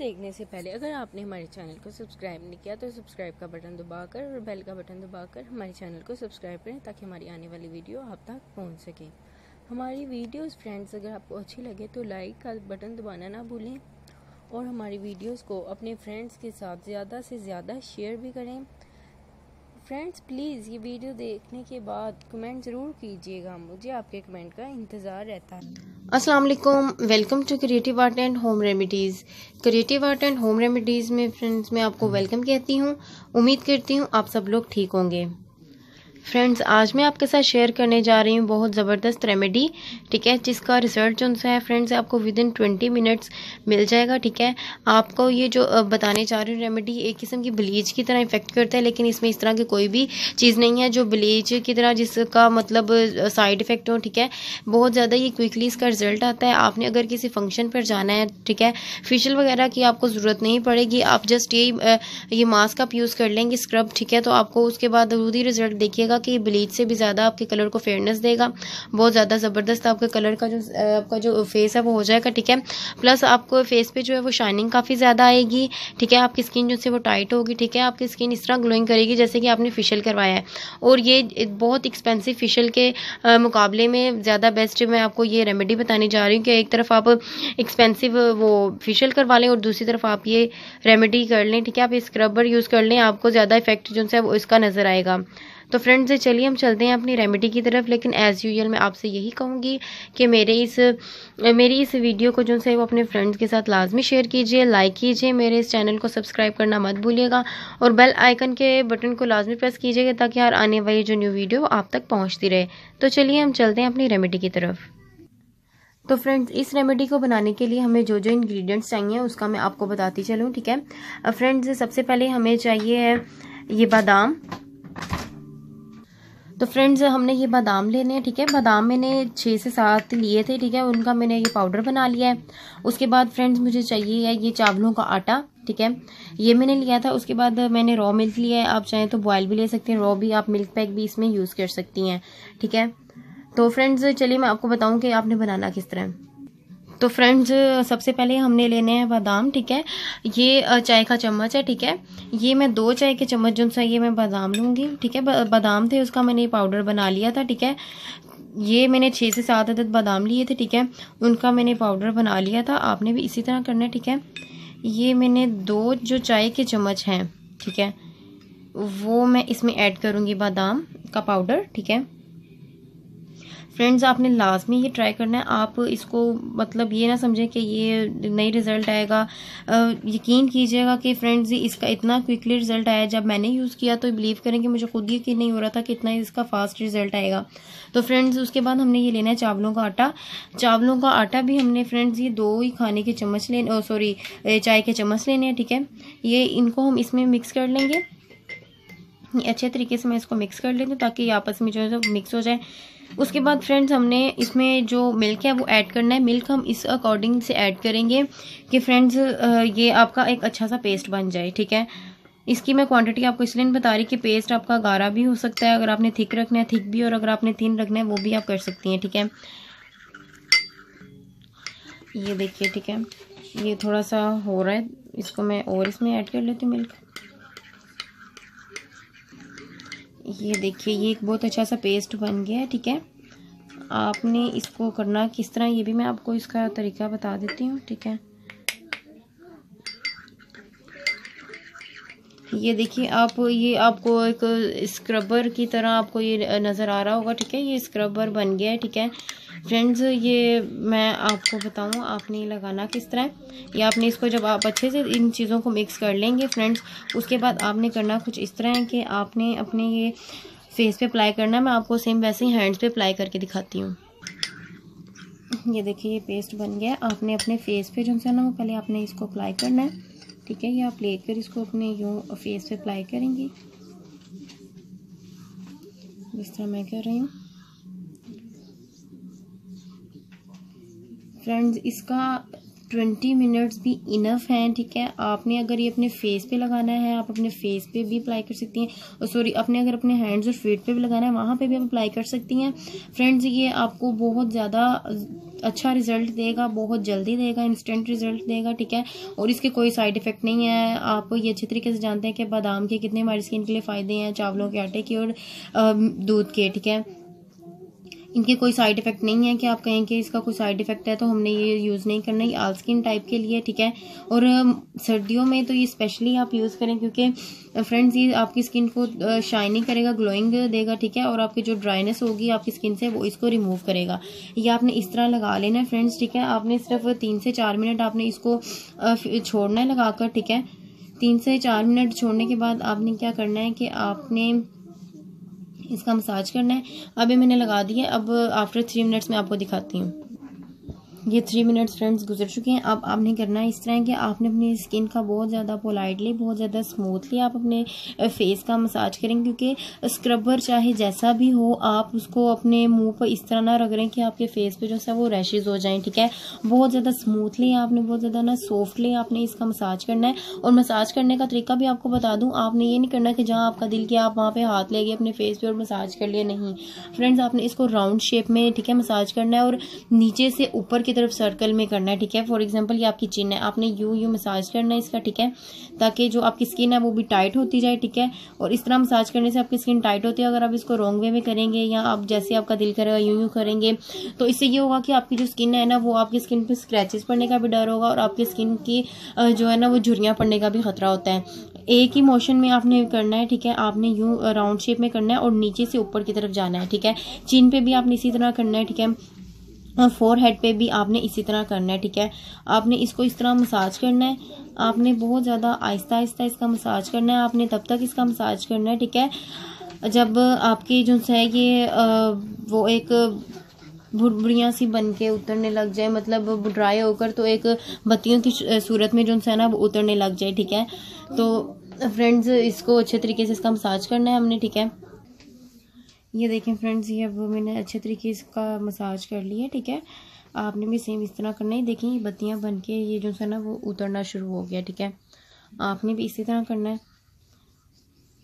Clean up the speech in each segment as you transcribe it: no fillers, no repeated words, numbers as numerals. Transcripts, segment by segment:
देखने से पहले अगर आपने हमारे चैनल को सब्सक्राइब नहीं किया तो सब्सक्राइब का बटन दबाकर और बेल का बटन दबाकर हमारे चैनल को सब्सक्राइब करें ताकि हमारी आने वाली वीडियो आप तक पहुंच सके। हमारी वीडियोस फ्रेंड्स अगर आपको अच्छी लगे तो लाइक का बटन दबाना ना भूलें और हमारी वीडियोस को अपने फ्रेंड्स के साथ ज़्यादा से ज़्यादा शेयर भी करें। फ्रेंड्स प्लीज़ ये वीडियो देखने के बाद कमेंट ज़रूर कीजिएगा, मुझे आपके कमेंट का इंतज़ार रहता है। अस्सलाम वालेकुम, welcome to creative art and home remedies. Creative art and home remedies में फ्रेंड्स मैं आपको वेलकम कहती हूँ। उम्मीद करती हूँ आप सब लोग ठीक होंगे। फ्रेंड्स आज मैं आपके साथ शेयर करने जा रही हूँ बहुत ज़बरदस्त रेमेडी, ठीक है, जिसका रिजल्ट जो है फ्रेंड्स आपको विद इन 20 मिनट्स मिल जाएगा। ठीक है, आपको ये जो बताने जा रही हूँ रेमेडी एक किस्म की ब्लीच की तरह इफेक्ट करता है, लेकिन इसमें इस तरह की कोई भी चीज़ नहीं है जो ब्लीच की तरह जिसका मतलब साइड इफ़ेक्ट हो। ठीक है, बहुत ज़्यादा ये क्विकली इसका रिजल्ट आता है। आपने अगर किसी फंक्शन पर जाना है, ठीक है, फेशियल वगैरह की आपको ज़रूरत नहीं पड़ेगी, आप जस्ट ये मास्क आप यूज़ कर लेंगे स्क्रब, ठीक है, तो आपको उसके बाद खुद ही रिजल्ट देखिएगा कि ब्लीच से भी ज़्यादा आपके कलर को फेयरनेस देगा। बहुत ज़्यादा ज़बरदस्त आपके कलर का आपका जो फेस है वो हो जाएगा। ठीक है, प्लस आपको फेस पे जो है वो शाइनिंग काफ़ी ज़्यादा आएगी। ठीक है, आपकी स्किन जो से वो टाइट होगी। ठीक है, आपकी स्किन इस तरह ग्लोइंग करेगी जैसे कि आपने फेशियल करवाया है। और ये बहुत एक्सपेंसिव फेशियल के मुकाबले में ज़्यादा बेस्ट मैं आपको ये रेमेडी बताने जा रही हूँ कि एक तरफ आप एक्सपेंसिव वो फेशियल करवा लें और दूसरी तरफ आप ये रेमेडी कर लें। ठीक है, आप ये स्क्रबर यूज़ कर लें, आपको ज़्यादा इफेक्ट जो है वो इसका नज़र आएगा। तो फ्रेंड्स चलिए हम चलते हैं अपनी रेमेडी की तरफ। लेकिन एज़ यूजुअल मैं आपसे यही कहूँगी कि मेरी इस वीडियो को जो है वो अपने फ्रेंड्स के साथ लाजमी शेयर कीजिए, लाइक कीजिए, मेरे इस चैनल को सब्सक्राइब करना मत भूलिएगा और बेल आइकन के बटन को लाजमी प्रेस कीजिएगा ताकि हर आने वाली जो न्यू वीडियो आप तक पहुँचती रहे। तो चलिए हम चलते हैं अपनी रेमेडी की तरफ। तो फ्रेंड्स इस रेमेडी को बनाने के लिए हमें जो जो इंग्रेडिएंट्स चाहिए उसका मैं आपको बताती चलूँ। ठीक है फ्रेंड्स, सबसे पहले हमें चाहिए है ये बादाम। तो फ्रेंड्स हमने ये बादाम लेने हैं। ठीक है, बादाम मैंने 6 से 7 लिए थे। ठीक है, उनका मैंने ये पाउडर बना लिया है। उसके बाद फ्रेंड्स मुझे चाहिए है ये चावलों का आटा। ठीक है, ये मैंने लिया था। उसके बाद मैंने रॉ मिल्क लिया है, आप चाहें तो बॉयल भी ले सकते हैं, रॉ भी आप मिल्क पैक भी इसमें यूज़ कर सकती हैं। ठीक है, तो फ्रेंड्स चलिए मैं आपको बताऊँ कि आपने बनाना किस तरह। तो फ्रेंड्स सबसे पहले हमने लेने हैं बादाम। ठीक है, ये चाय का चम्मच है। ठीक है, ये मैं 2 चाय के चम्मच जो सा ये मैं बादाम लूँगी। ठीक है, बादाम थे उसका मैंने पाउडर बना लिया था। ठीक है, ये मैंने 6 से 7 अदद बादाम लिए थे। ठीक है, उनका मैंने पाउडर बना लिया था, आपने भी इसी तरह करना है। ठीक है, ये मैंने 2 जो चाय के चम्मच हैं, ठीक है, वो मैं इसमें ऐड करूँगी बादाम का पाउडर। ठीक है फ्रेंड्स, आपने लाजमी ये ट्राई करना है। आप इसको मतलब ये ना समझें कि ये नई रिज़ल्ट आएगा। यकीन कीजिएगा कि फ्रेंड्स इसका इतना क्विकली रिज़ल्ट आया, जब मैंने यूज़ किया तो बिलीव करें कि मुझे खुद यकीन नहीं हो रहा था कि इतना इसका फास्ट रिज़ल्ट आएगा। तो फ्रेंड्स उसके बाद हमने ये लेना है चावलों का आटा। चावलों का आटा भी हमने फ्रेंड्स ये 2 ही खाने के चम्मच लेने, सॉरी चाय के चम्मच लेने हैं। ठीक है, ये इनको हम इसमें मिक्स कर लेंगे अच्छे तरीके से। मैं इसको मिक्स कर लेती हूँ ताकि आपस में जो है मिक्स हो जाए। उसके बाद फ्रेंड्स हमने इसमें जो मिल्क है वो ऐड करना है। मिल्क हम इस अकॉर्डिंग से ऐड करेंगे कि फ्रेंड्स ये आपका एक अच्छा सा पेस्ट बन जाए। ठीक है, इसकी मैं क्वांटिटी आपको इसलिए नहीं बता रही कि पेस्ट आपका गाढ़ा भी हो सकता है, अगर आपने थिक रखना है थिक भी, और अगर आपने थिन रखना है वो भी आप कर सकती हैं। ठीक है, ये देखिए। ठीक है, ये थोड़ा सा हो रहा है, इसको मैं और इसमें ऐड कर लेती हूँ मिल्क। ये देखिए ये एक बहुत अच्छा सा पेस्ट बन गया है। ठीक है, आपने इसको करना किस तरह ये भी मैं आपको इसका तरीका बता देती हूँ। ठीक है, ये देखिए ये आपको एक स्क्रबर की तरह आपको ये नज़र आ रहा होगा। ठीक है, ये स्क्रबर बन गया है। ठीक है फ्रेंड्स, ये मैं आपको बताऊँ आपने लगाना किस तरह। ये आपने इसको जब आप अच्छे से इन चीज़ों को मिक्स कर लेंगे फ्रेंड्स, उसके बाद आपने करना कुछ इस तरह है कि आपने अपने ये फेस पे अप्लाई करना है। मैं आपको सेम वैसे ही हैंड्स पे अप्लाई करके दिखाती हूँ। ये देखिए ये पेस्ट बन गया है। आपने अपने फेस पे जो है ना वो पहले आपने इसको अप्लाई करना है। ठीक है, ये आप लेकर इसको अपने यूँ फेस पे अप्लाई करेंगी जिस तरह मैं कर रही हूँ। फ्रेंड्स इसका 20 मिनट्स भी इनफ हैं, ठीक है। आपने अगर ये अपने फेस पे लगाना है, आप अपने फेस पे भी अप्लाई कर सकती हैं, और सॉरी अपने अगर अपने हैंड्स और फीट पे भी लगाना है वहाँ पे भी आप अप्लाई कर सकती हैं। फ्रेंड्स ये आपको बहुत ज़्यादा अच्छा रिजल्ट देगा, बहुत जल्दी देगा, इंस्टेंट रिजल्ट देगा, ठीक है। और इसके कोई साइड इफेक्ट नहीं है। आप ये अच्छे तरीके से जानते हैं कि बादाम के कितने हमारी स्किन के लिए फ़ायदे हैं, चावलों के आटे के और दूध के, ठीक है। इनके कोई साइड इफेक्ट नहीं है कि आप कहें कि इसका कोई साइड इफेक्ट है तो हमने ये यूज़ नहीं करना। ये ऑल स्किन टाइप के लिए, ठीक है। और सर्दियों में तो ये स्पेशली आप यूज़ करें, क्योंकि फ्रेंड्स ये आपकी स्किन को शाइनिंग करेगा, ग्लोइंग देगा, ठीक है। और आपकी जो ड्राइनेस होगी आपकी स्किन से वो इसको रिमूव करेगा। ये आपने इस तरह लगा लेना है फ्रेंड्स, ठीक है। आपने सिर्फ 3 से 4 मिनट आपने इसको छोड़ना है लगाकर, ठीक है। 3 से 4 मिनट छोड़ने के बाद आपने क्या करना है कि आपने इसका मसाज करना है। अभी मैंने लगा दिया। अब आफ्टर 3 मिनट्स में आपको दिखाती हूँ। ये 3 मिनट्स फ्रेंड्स गुजर चुके हैं। अब आपने करना है इस तरह कि आपने अपनी स्किन का बहुत ज़्यादा पोलाइटली, बहुत ज़्यादा स्मूथली आप अपने फेस का मसाज करेंगे, क्योंकि स्क्रबर चाहे जैसा भी हो आप उसको अपने मुंह पर इस तरह ना रगड़ें कि आपके फेस पे जो है वो रैशेज हो जाएं, ठीक है। बहुत ज़्यादा स्मूथली आपने, बहुत ज़्यादा ना सॉफ्टली आपने इसका मसाज करना है। और मसाज करने का तरीका भी आपको बता दूँ, आपने ये नहीं करना कि जहाँ आपका दिल किया आप वहाँ पर हाथ ले गए अपने फेस पे और मसाज कर लिया, नहीं फ्रेंड्स। आपने इसको राउंड शेप में, ठीक है, मसाज करना है और नीचे से ऊपर की तरफ सर्कल में करना है, ठीक है। फॉर एग्जांपल ये आपकी चिन है, आपने यूं मसाज करना है इसका, ठीक है, ताकि जो आपकी स्किन है वो भी टाइट होती जाए, ठीक है। और इस तरह मसाज करने से आपकी स्किन टाइट होती है। अगर आप इसको रॉन्ग वे में करेंगे या आप जैसे आपका दिल करेगा यूं करेंगे तो इससे ये होगा कि आपकी जो स्किन है ना वो आपकी स्किन पे स्क्रैचेस पड़ने का भी डर होगा और आपकी स्किन की जो है ना वो झुर्रियाँ पड़ने का भी खतरा होता है। एक ही मोशन में आपने करना है, ठीक है। आपने यूं राउंड शेप में करना है और नीचे से ऊपर की तरफ जाना है, ठीक है। चिन पे भी आपने इसी तरह करना है, ठीक है। और फोरहेड पे भी आपने इसी तरह करना है, ठीक है। आपने इसको इस तरह मसाज करना है। आपने बहुत ज़्यादा आहिस्ता आहिस्ता इसका मसाज करना है। आपने तब तक इसका मसाज करना है, ठीक है, जब आपकी जो है ये वो एक भुड़भुड़ियाँ सी बन के उतरने लग जाए, मतलब ड्राई होकर तो एक बत्तियों की सूरत में जो है ना वो उतरने लग जाए, ठीक है। तो फ्रेंड्स इसको अच्छे तरीके से इसका मसाज करना है हमने, ठीक है। ये देखें फ्रेंड्स, ये अब मैंने अच्छे तरीके से इसका मसाज कर लिया, ठीक है। आपने भी सेम इस तरह करना है। देखें ये बत्तियां बन के ये जो है ना वो उतरना शुरू हो गया, ठीक है। आपने भी इसी तरह करना है।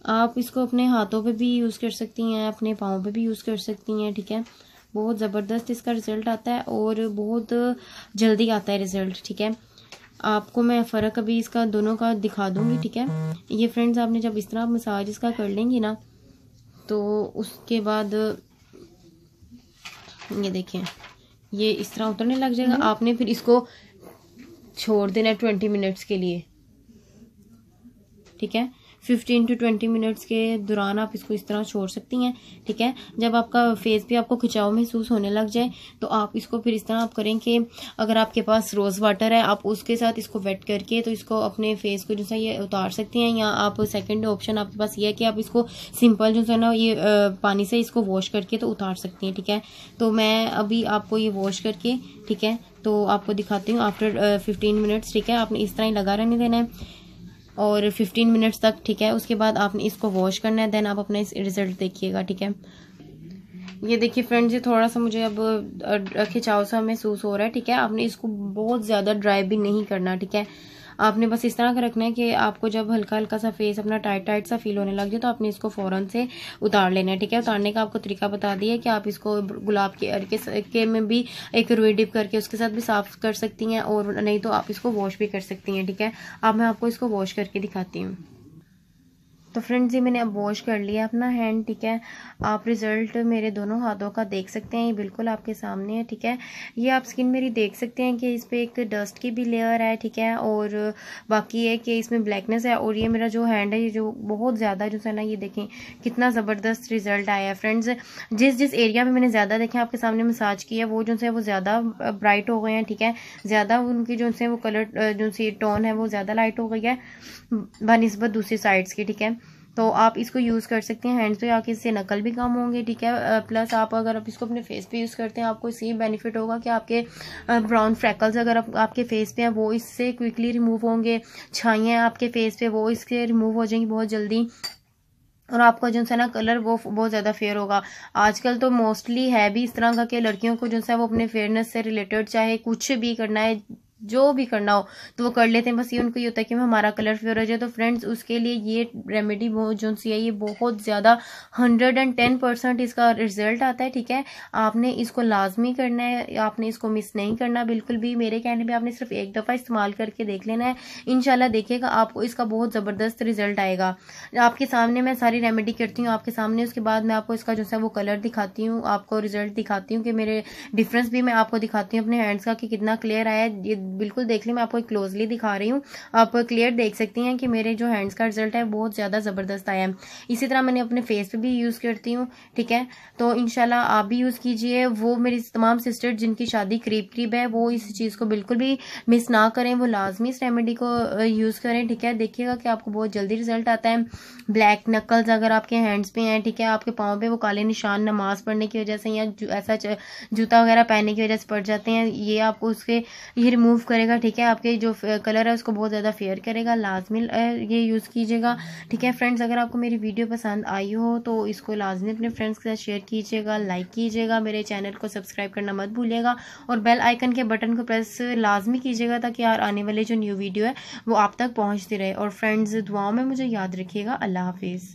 आप इसको अपने हाथों पे भी यूज़ कर सकती हैं, अपने पाँव पे भी यूज़ कर सकती हैं, ठीक है। बहुत ज़बरदस्त इसका रिज़ल्ट आता है और बहुत जल्दी आता है रिज़ल्ट, ठीक है। आपको मैं फ़र्क अभी इसका दोनों का दिखा दूँगी, ठीक है। ये फ्रेंड्स आपने जब इस तरह मसाज इसका कर लेंगी ना तो उसके बाद ये देखें ये इस तरह उतरने लग जाएगा। आपने फिर इसको छोड़ देना है 20 मिनट्स के लिए, ठीक है। 15 to 20 मिनट्स के दौरान आप इसको इस तरह छोड़ सकती हैं, ठीक है। जब आपका फेस पे आपको खिंचाव महसूस होने लग जाए तो आप इसको फिर इस तरह आप करें कि अगर आपके पास रोज़ वाटर है आप उसके साथ इसको वेट करके तो इसको अपने फेस को जो है ये उतार सकती हैं, या आप सेकंड ऑप्शन आपके पास ये है कि आप इसको सिंपल जो है ना ये पानी से इसको वॉश करके तो उतार सकती हैं, ठीक है। तो मैं अभी आपको ये वॉश करके, ठीक है, तो आपको दिखाती हूँ आफ्टर 15 मिनट्स, ठीक है। आपने इस तरह ही लगा रहने देना है और 15 मिनट्स तक, ठीक है। उसके बाद आपने इसको वॉश करना है, देन आप अपना इस रिजल्ट देखिएगा, ठीक है। ये देखिए फ्रेंड्स, ये थोड़ा सा मुझे अब खिंचाव सा महसूस हो रहा है, ठीक है। आपने इसको बहुत ज़्यादा ड्राई भी नहीं करना, ठीक है। आपने बस इस तरह का रखना है कि आपको जब हल्का हल्का सा फेस अपना टाइट टाइट सा फील होने लग जाए तो आपने इसको फ़ौरन से उतार लेना है, ठीक है। उतारने का आपको तरीका बता दिया कि आप इसको गुलाब के अर्के के में भी एक रुई डिप करके उसके साथ भी साफ़ कर सकती हैं और नहीं तो आप इसको वॉश भी कर सकती हैं, ठीक है। अब मैं आपको इसको वॉश करके दिखाती हूँ। तो फ्रेंड्स ये मैंने अब वॉश कर लिया अपना हैंड, ठीक है। आप रिज़ल्ट मेरे दोनों हाथों का देख सकते हैं, ये बिल्कुल आपके सामने है, ठीक है। ये आप स्किन मेरी देख सकते हैं कि इस पर एक डस्ट की भी लेयर है, ठीक है। और बाकी है कि इसमें ब्लैकनेस है। और ये मेरा जो हैंड है ये जो बहुत ज़्यादा जो है ना ये देखें कितना ज़बरदस्त रिजल्ट आया है फ्रेंड्स। जिस एरिया में मैंने ज़्यादा देखें आपके सामने मसाज किया वो जो है वो ज़्यादा ब्राइट हो गए हैं, ठीक है। ज़्यादा उनकी जो है वो कलर जो सी टोन है वो ज़्यादा लाइट हो गई है बनिस्बत दूसरी साइड्स की, ठीक है। तो आप इसको यूज़ कर सकते हैं हैंड्स पे, आके इससे नकल भी कम होंगे, ठीक है। प्लस आप अगर आप इसको अपने फेस पे यूज़ करते हैं आपको इससे बेनिफिट होगा कि आपके ब्राउन फ्रैकल्स अगर आपके फेस पे हैं वो इससे क्विकली रिमूव होंगे। छाइयाँ आपके फेस पे वो इसके रिमूव हो जाएंगी बहुत जल्दी और आपका जो है ना कलर वो बहुत ज़्यादा फेयर होगा। आजकल तो मोस्टली है भी इस तरह का कि लड़कियों को जो है वो अपने फेयरनेस से रिलेटेड चाहे कुछ भी करना है जो भी करना हो तो वो कर लेते हैं, बस ये उनको ये होता है कि हमारा कलर फेयर हो जाए। तो फ्रेंड्स उसके लिए ये रेमेडी जो सी है ये बहुत ज़्यादा 110% इसका रिजल्ट आता है, ठीक है। आपने इसको लाजमी करना है, आपने इसको मिस नहीं करना बिल्कुल भी। मेरे कहने पे आपने सिर्फ एक दफ़ा इस्तेमाल करके देख लेना है, इंशाल्लाह देखिएगा आपको इसका बहुत ज़बरदस्त रिजल्ट आएगा। आपके सामने मैं सारी रेमेडी करती हूँ आपके सामने, उसके बाद मैं आपको इसका जो है वो कलर दिखाती हूँ, आपको रिजल्ट दिखाती हूँ कि मेरे डिफरेंस भी मैं आपको दिखाती हूँ अपने हैंड्स का कि कितना क्लियर आया है। ये बिल्कुल देख ली, मैं आपको क्लोजली दिखा रही हूँ, आप क्लियर देख सकती हैं कि मेरे जो हैंड्स का रिजल्ट है बहुत ज़्यादा ज़बरदस्त आया है। इसी तरह मैंने अपने फेस पे भी यूज़ करती हूँ, ठीक है। तो इंशाल्लाह आप भी यूज़ कीजिए। वो मेरी तमाम सिस्टर जिनकी शादी करीब करीब है वो इस चीज़ को बिल्कुल भी मिस ना करें, वो लाजमी इस रेमेडी को यूज़ करें, ठीक है। देखिएगा कि आपको बहुत जल्दी रिजल्ट आता है। ब्लैक नकल्स अगर आपके हैंड्स पे हैं, ठीक है, आपके पाँव पे वो काले निशान नमाज पढ़ने की वजह से या ऐसा जूता वगैरह पहनने की वजह से पड़ जाते हैं, ये आपको उसके ये रिमूव करेगा, ठीक है। आपके जो कलर है उसको बहुत ज़्यादा फेयर करेगा, लाजमी ये यूज़ कीजिएगा, ठीक है। फ्रेंड्स अगर आपको मेरी वीडियो पसंद आई हो तो इसको लाजमी अपने फ्रेंड्स के साथ शेयर कीजिएगा, लाइक कीजिएगा, मेरे चैनल को सब्सक्राइब करना मत भूलिएगा और बेल आइकन के बटन को प्रेस लाजमी कीजिएगा ताकि यार आने वाले जो न्यू वीडियो है वो आप तक पहुँचती रहे। और फ्रेंड्स दुआओं में मुझे याद रखिएगा। अल्लाह हाफिज़।